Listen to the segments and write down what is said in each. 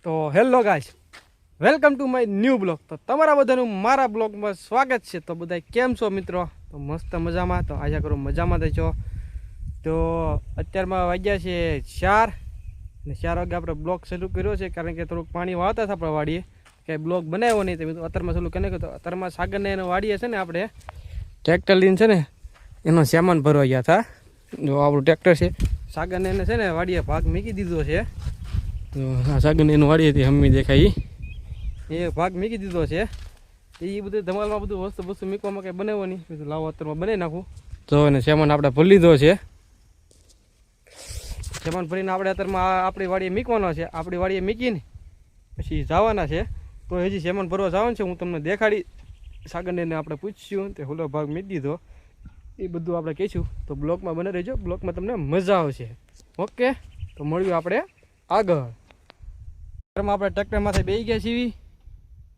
તો hello guys, welcome to my new blog. તો તમારા બધાનું મારા બ્લોગમાં સ્વાગત છે. તો બધા કેમ છો મિત્રો? તો મસ્ત મજામાં. તો આશા કરું મજામાં થઈ છો. તો અત્યારમાં વાગ્યા છે 4 ને 4 વાગે આપણે બ્લોગ શરૂ કર્યો છે, કારણ કે થોડુંક પાણી વાળતા હતા આપણા વાડીએ, કે બ્લોગ બનાવ્યો નહીં. તો અત્યારમાં ચાલુ કરીને તો અત્યારમાં સાગરને એનો વાડીએ છે ને આપણે ટ્રેક્ટર લઈને છે ને એનો સામાન ભરવા ગયા હતા. જો આપણું ટ્રેક્ટર છે, સાગરને એને છે ને વાડીએ ભાગ મૂકી દીધો છે. તો આ સાગરને એનું વાડીએથી હમ્મી દેખાય એ ભાગ મૂકી દીધો છે. એ બધું ધમાલમાં બધું વસ્તુ મૂકવામાં કંઈ બનાવ્યો નહીં. બધું લાવો અત્યારમાં બનાવી નાખું. તો એને સામાન આપણે ભરી લીધો છે. સામાન ભરીને આપણે અત્યારમાં આપણી વાડીએ મૂકવાનો છે. આપણી વાડીએ મૂકીને પછી જવાના છે. તો હજી સામાન ભરવા જવાનું છે. હું તમને દેખાડી. સાગરને આપણે પૂછ્યું તે હુલો ભાગ મૂકી દીધો. એ બધું આપણે કહીશું. તો બ્લોગમાં બને રહેજો. બ્લોગમાં તમને મજા આવશે. ઓકે, તો મળ્યું આપણે આગળ. આપણે ટ્રેક્ટરમાંથી બેસી ગયા છીએ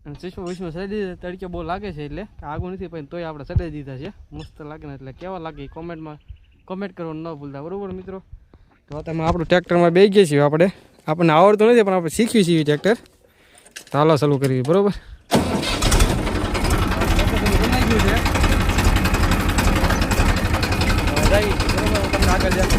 અને વિશ્વ સડી દીધા. તડકે બહુ લાગે છે એટલે આગળ નથી, પણ તોય આપણે સડાઈ દીધા છે. મસ્ત લાગે ને એટલે કેવા લાગે કોમેન્ટમાં કમેન્ટ કરવાનું ન ભૂલતા, બરાબર મિત્રો? તો તમે આપણું ટ્રેક્ટરમાં બેસી ગયા છીએ. આપણને આવડતું નથી, પણ આપણે શીખ્યું છીએ ટ્રેક્ટર. તો હાલો ચાલુ કરીએ, બરાબર? આગળ જાય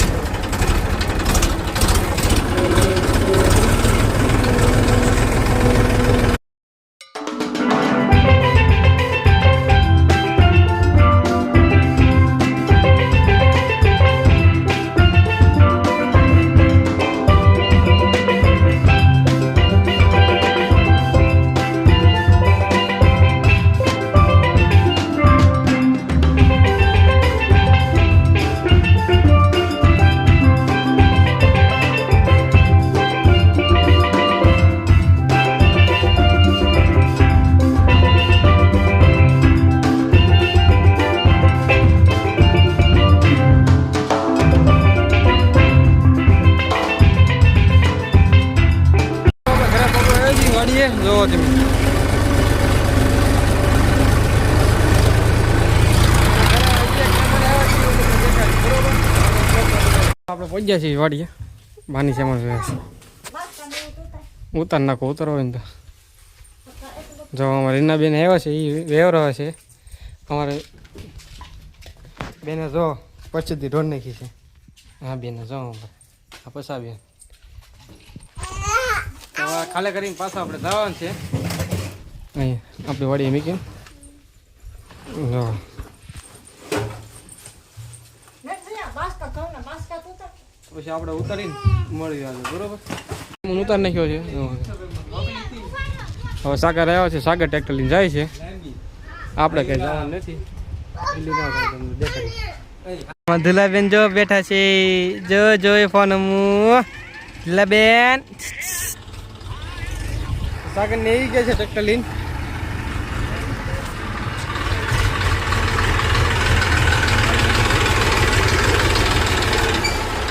જોવો તમે. આપણે પહોંચ્યા છીએ વાડીએ. બાની સામાન ઉતાર નાખો, ઉતારવા ને તો જો અમારે રીના બેન આવ્યા છે, એ વેવરા છે અમારે બેને. જો પછીથી ઢોળ નાખી છે. હા બેને જો આ પસા બેન ખાલે કરીને પાછા આપણે જવાનું છે. અહીં આપણી વાડીએ મૂકી જો પછી આપણે ઉતારીને મળી આવે, બરોબર? હું ઉતારી નાખ્યો છે. હવે સાગર આવ્યો છે. સાગર ટ્રેક્ટર લઈને જાય છે. આપણે કઈ જવાનું નથી. ધુલાબેન જો બેઠા છે. જો ફોન ધુલાબેન. સાગર ને એવી ગયા છે ટ્રેક્ટર લઈને.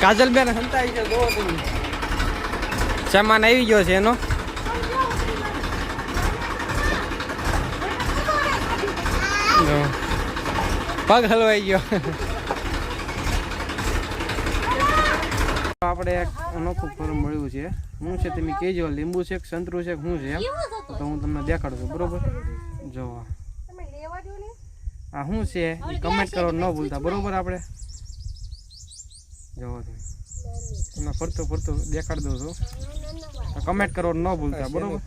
કાજલબેન હંતાઈ છે. જોવો તમે, સામાન આવી ગયો છે એનો. પગ હલવાઈ ગયો. આપણે એક અનોખું ફળ મળ્યું છે. શું છે તમે કહેજો. લીંબુ છે કે સંતરું છે કે શું છે એમ, તો હું તમને દેખાડું છું, બરોબર? જો આ શું છે એ કમેન્ટ કરો ન ભૂલતા, બરોબર? આપણે જોવો તમે ફરતો દેખાડ દઉં છું. કમેન્ટ કરો ન ભૂલતા, બરોબર?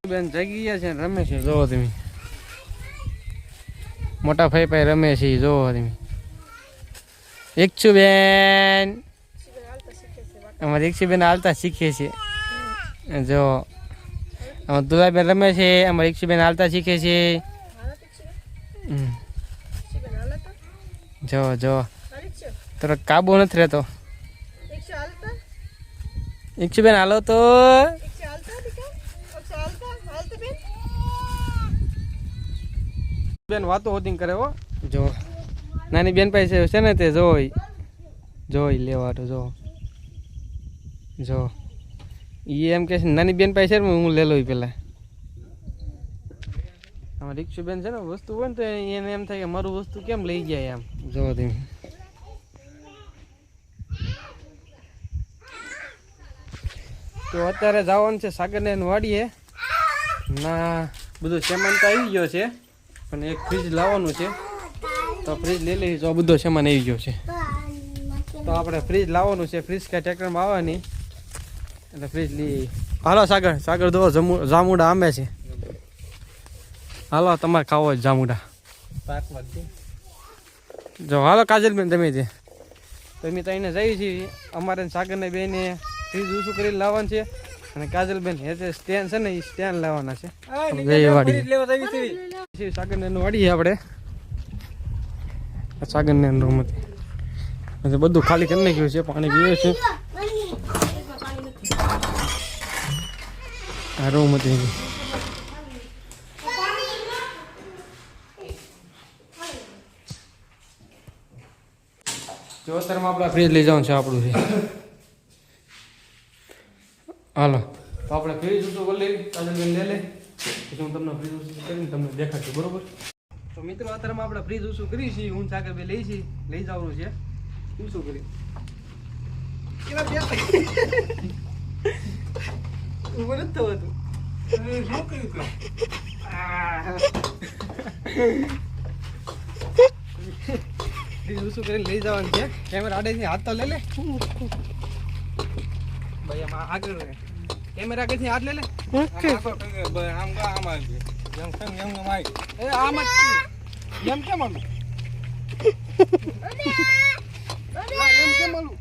બેન જાગી ગયા છે, રમે છે. જોવો તમે, મોટા ભાઈ રમે છે. જોવો તમે, બેન અમારી ઈક્ષુબેન હાલતા શીખે છે. જો અમારે દુલાબેન રમે છે. અમારી ઈક્ષુબેન હાલતા શીખે છે. જો તરત કાબુ નથી રહેતો. ઈક્ષુબેન હાલો તો. બેન વાતો હોતી કરે હો. જો નાની બેન પાસે છે ને, તે જોઈ લેવા તો જો એ એમ કે છે નાની બેન પાસે છે, હું લે લઉં પેલા. આમાં રિક્ષુબેન છે ને, વસ્તુ હોય ને તો એને એમ થાય કે મારું વસ્તુ કેમ લઈ જાય એમ. જો તમે તો અત્યારે જવાનું છે સાગરને વાડીએ ના બધું સામાન તો આવી ગયો છે પણ એક ફ્રીજ લાવવાનું છે તો ફ્રીજ લઈ લઈએ તો બધો સામાન આવી ગયો છે તો આપણે ફ્રીજ લાવવાનું છે ફ્રીજ કાંઈ ટ્રેક્ટરમાં આવવાની એટલે ફ્રીજ લઈએ હાલો સાગર દો જામુડા આંબે છે હાલો તમારે ખાવો જ જામુડા જો હાલો કાજલબેન તમે તે તો અમે ત્યાં જઈએ છીએ અમારે સાગરને બેને ફ્રીજ ઊંચું કરીને લાવવાનું છે અને કાજલબેન હેતે સ્ટેન્ડ છે ને એ સ્ટેન્ડ લાવવાના છે સાગરને વાડીએ આપણે સાગરને રૂમથી બધું ખાલી કરી નાખ્યું છે પાણી પીવે છે આ રૂમ હતી જો અત્યારમાં આપણે ફ્રીજ લઈ જવાનું છે આપણું છે હાલો તો આપણે ફ્રીજ ઊંચું કરી લઈએ કાજલબેન લે લે પછી હું તમને ફ્રીજ ઊંચું કરીને તમને દેખાડશું બરોબર તો મિત્રો અત્યારમાં આપણે ફ્રીજ ઊંચું કરી છીએ હું સાગરભાઈ લઈ જવાનું છે ઊંચું કરી ઉભો નથી થવાતું શું કર્યું શું કરીને લઈ જવાનું છે કેમેરા આડેથી હાથ તો લે લે ભાઈ આમ આગળ કેમેરા આગળથી હાથ લે લે આમ એમ કેમ આલું એમ કેમ આલું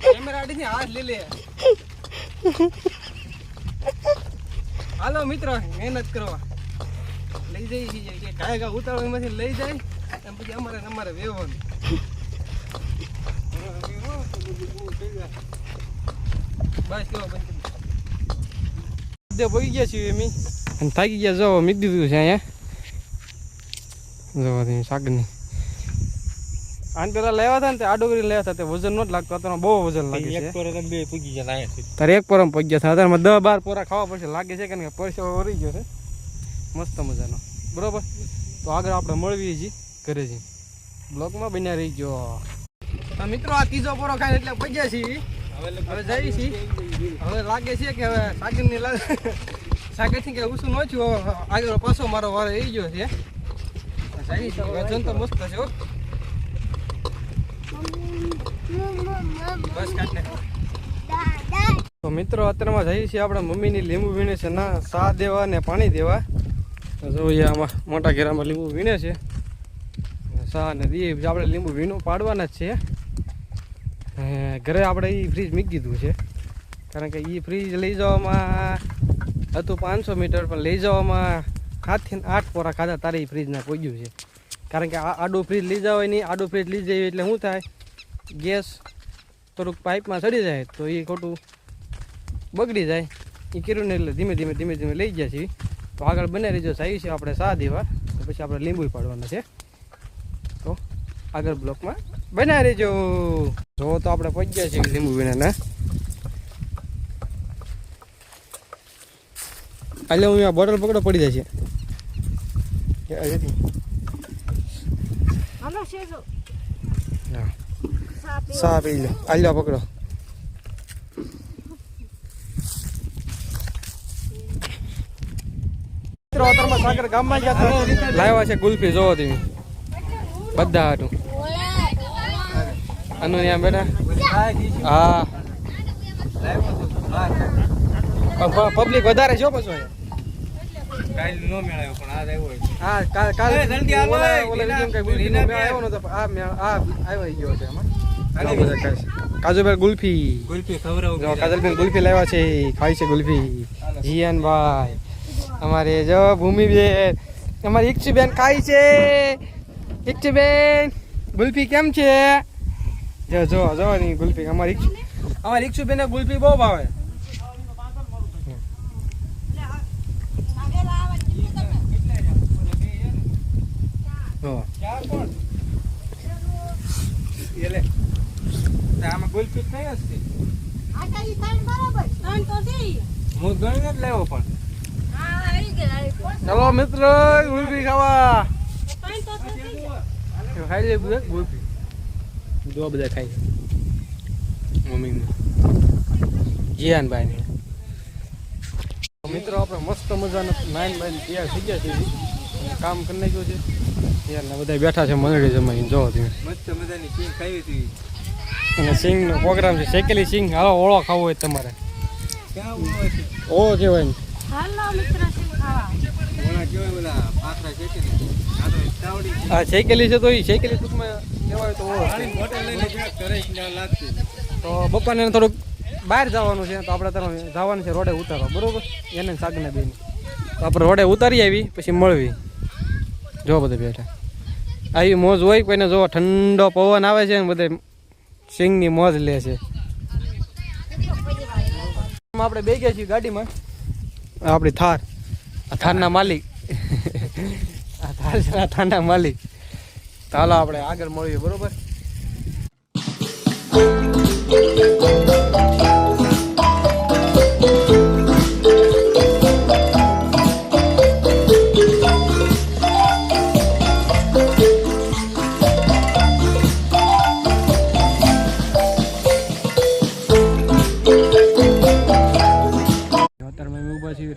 કેમેરા આડેથી હાથ લે લે હાલો મિત્રો મહેનત કરવા લઈ જઈએ છીએ કે કાંઈ ઉતાળો એમાંથી લઈ જાય એમ પછી અમારે વેવાનું બસ કેવો બંધ પડી ગયા છીએ એમ અને થાકી ગયા જો મીક દીધું છે અહીંયા જોવા સાગરની આને પેલા લેવા હતા ને તે આડો કરી લેવા હતા તે વજન નહોતું લાગતું અત્યારે બહુ વજન લાગે છે તારે એક પોરામાં પગ ગયા હતા અત્યારમાં 10-12 પોરા ખાવા પડશે લાગે છે કે પરસેવો વળી ગયો છે મસ્ત મજાનો બરોબર તો આગળ આપણે મળવીએ છીએ ઘરે જઈને બ્લોગમાં બન્યા રહી ગયો મિત્રો આ ત્રીજો પોરો ખાય એટલે પગ્યા છીએ હવે જઈએ છીએ હવે લાગે છે કે હવે સાગરથી કે ઉછું ન થયું આગળ પાછો મારો વારો આવી ગયો છે વજન તો મસ્ત છે બસ કાઢને તો મિત્રો અત્યારમાં જઈએ છીએ આપણા મમ્મીની લીંબુ વીણે છે ના સા દેવા ને પાણી દેવા જોઈએ આમાં મોટા ઘેરામાં લીંબુ વીણે છે સા ને દી આપણે લીંબુ વીણું પાડવાના જ છે ઘરે આપણે એ ફ્રીજ મૂકી દીધું છે કારણ કે એ ફ્રીજ લઈ જવામાં હતું 500 મીટર પણ લઈ જવામાં 7 થી 8 પોરા ખાધા તારે એ ફ્રીજના પહોંચ્યું છે કારણ કે આ આડું ફ્રીજ લઈ જવાય નહીં આડું ફ્રીજ લઈ જઈએ એટલે શું થાય ગેસ થોડુંક પાઇપમાં ચડી જાય તો એ ખોટું બગડી જાય એ કર્યું ને એટલે ધીમે ધીમે લઈ ગયા છીએ તો આગળ બને રહીજો સાહી છે આપણે સા દેવા તો પછી આપણે લીંબુ પાડવાના છે તો આગળ બ્લોકમાં બનાવી રહેજો જો તો આપણે પહોંચી ગયા છીએ લીંબુ વીણાના એટલે હું આ બોટલ પકડો પડી જાય છે સા પી લો આલ્યો પકડો સાગર ગામમાં ગયા લાવ્યા છે ગુલ્ફી જોવો તમે બધા હાટું અનુ ત્યાં બેઠા હા પબ્લિક વધારે છે પછી કાલ નો મેળાયો પણ આજ આવ્યો હા કાલ જલ્દી આવો આવ્યો નતો આ આવ્યો ગયો છે આમાં કાજુભાઈ ગુલ્ફી ખવડાવો કાજલબેન ગુલ્ફી લાવ્યા છે ખાઈ છે ગુલ્ફી જીયાનભાઈ અમારે જો ભૂમિબેન અમારી ઈક્ષુબેન ખાઈ છે ઈક્ષુબેન ગુલ્ફી કેમ છે જો જો જો ની ગુલ્ફી અમારી ઈક્ષુબેન ગુલ્ફી બહુ ભાવે આમાં ગુલ્ફી કઈ હશે હું ગણી નથી લેવો પણ ચલો મિત્ર ગુલ્ફી ખાવા ખાઈ લે ગુલ્ફી જો બધા ખાય મમ્મીને જીયાનભાઈને મિત્રો આપણે મસ્ત મજાનો નાઈન બાઈન તૈયાર થઈ ગયા છે અને કામ કરી નાખ્યું છે ત્યારના બધા બેઠા છે મંડળી જમાઈને જો તમે મસ્ત મજાની સિંગ ખાવી હતી અને સિંગનો પ્રોગ્રામ છે શેકેલી સિંગ હાલો ઓળો ખાવો હોય તમારે ક્યાં ઓળો છે ઓળો કહેવાય ને હાલો મિત્ર સિંગ ખાવા ઓળા કેવાય ઓલા પાથરા શેકેલી આ તો ચાવડી છે આ શેકેલી છે તો એ શેકેલી ટૂંકમાં કહેવાય તો ઓળો પાણી બોટલ લઈને ક્યાંક કરે છે લાગતી તો બપ્પાને થોડુંક બહાર જવાનું છે તો આપણે તરફ જવાનું છે રોડે ઉતારવા બરોબર એને શાકને બેન તો આપણે રોડે ઉતારી આવી પછી મળવી જો બધે બેઠા આવી મોજ હોય કોઈને જો ઠંડો પવન આવે છે ને બધે સિંગની મોજ લે છે આપણે બે ગયા છીએ ગાડીમાં આપણી થાર આ થારના માલિક આ થાર છે આ થારના માલિક તો હાલો આપણે આગળ મળીએ બરોબર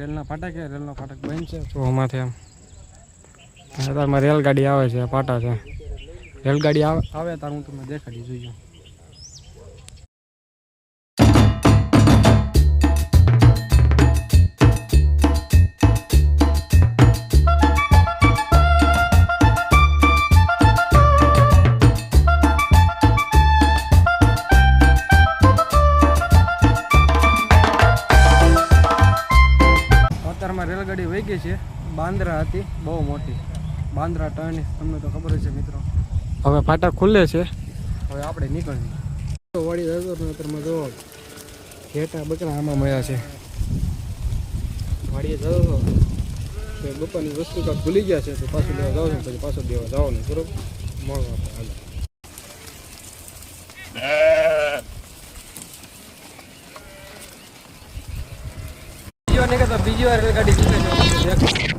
રેલના ફાટક રેલનો ફાટક બંધ છે તો આમાંથી આમ અત્યારમાં રેલગાડી આવે છે પાટા છે રેલગાડી આવે ત્યારે હું તમને દેખાડી જોઈજો રેલગાડી વહી ગઈ છે બાંદ્રા હતી બહુ મોટી બાંદ્રા ટર્ન તમને તો ખબર છે મિત્રો હવે ફાટક ખુલ્લે છે હવે આપણે નીકળીએ વાડી અત્યારમાં જો ઘેટા બકરા આમાં મળ્યા છે વાડીએ જતો તો બપાની વસ્તુ કાંક ભૂલી ગયા છે તો પાછું લેવા જાવ પછી પાછું દેવા જવાનું બરોબર મળો આપણે હાલ બીજી વાર રેલગાડી જીતે છે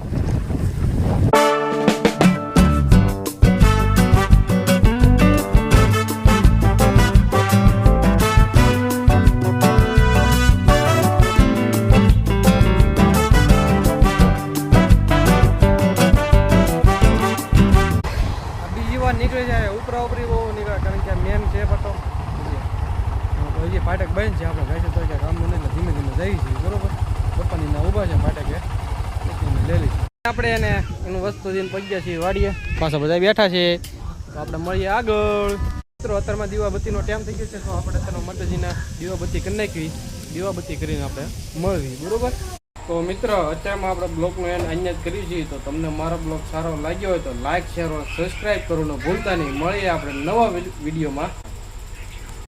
નીકળી જાય ઉપરા ઉપરી બહુ નીકળે કારણ કે મેન છે પટો હજી ફાટક બંધ છે આપણે જાય તો કે કામનું નહીં એટલે ધીમે ધીમે જઈએ છીએ બરોબર પપ્પાની ના ઊભા છે ફાટકે લઈ લઈશું આપણે એને એનું વસ્તુ દઈને પગ્યા છીએ વાડીએ પાછા બધા બેઠા છે તો આપણે મળીએ આગળ મિત્રો અત્યારમાં દીવાબત્તીનો ટાઈમ થઈ ગયો છે તો આપણે અત્યારમાં માતાજીના દીવાબત્તી કરી નાખવી દીવાબત્તી કરીને આપણે મળવી બરોબર તો મિત્ર અત્યારમાં આપણે બ્લોગનું એને અહીંયા જ કર્યું છે તો તમને મારો બ્લોગ સારો લાગ્યો હોય તો લાઈક શેર અને સબસ્ક્રાઈબ કરવાનું ભૂલતા નહીં મળીએ આપણે નવા વિડીયોમાં